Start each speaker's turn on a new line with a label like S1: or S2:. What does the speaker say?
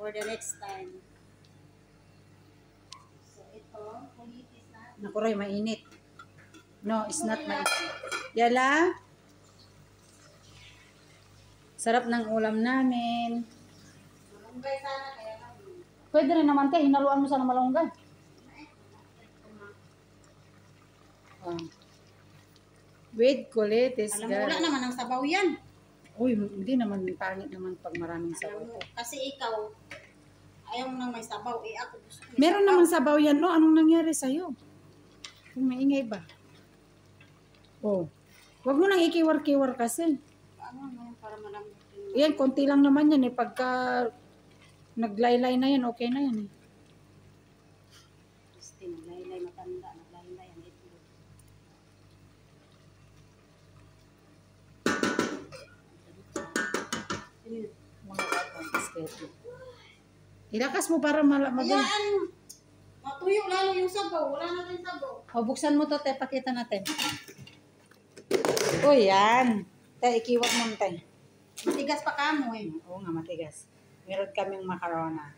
S1: for the next time. So, ito, kulitis na.
S2: Naku, Roy, mainit. No, it's not mainit. Yala? Sarap ng ulam namin.
S1: Malunggay sana, kaya lang.
S2: Pwede rin naman tayo, hinaluan mo sana malunggay. Oh. With kulitis,
S1: Alam mo, wala naman ang sabaw yan.
S2: Uy, hindi naman, pangit naman pag maraming sabaw.
S1: Alam mo, kasi ikaw, ayaw mo nang may sabaw. Eh, ako gusto ko may
S2: Meron
S1: sabaw.
S2: naman sabaw yan, no? Anong nangyari sa'yo? Kung maingay ba? Oh. Huwag mo nang ikiwar-kiwar kasi.
S1: Ano naman, para malambot yung...
S2: Yan, konti lang naman yan eh. Pagka naglaylay na yan, okay na yan eh.
S1: Gusto, naglaylay, matanda, naglaylay, ang ito.
S2: Mga batang bisketo. Ilakas mo para
S1: Ayan! Matuyo lalo yung sabaw. Wala na tayong sabaw.
S2: O, buksan mo to, te. Pakita natin. O, yan. Te, ikiwat mo, te.
S1: Matigas pa ka mo eh.
S2: Oo nga, matigas. Meron kaming macarona.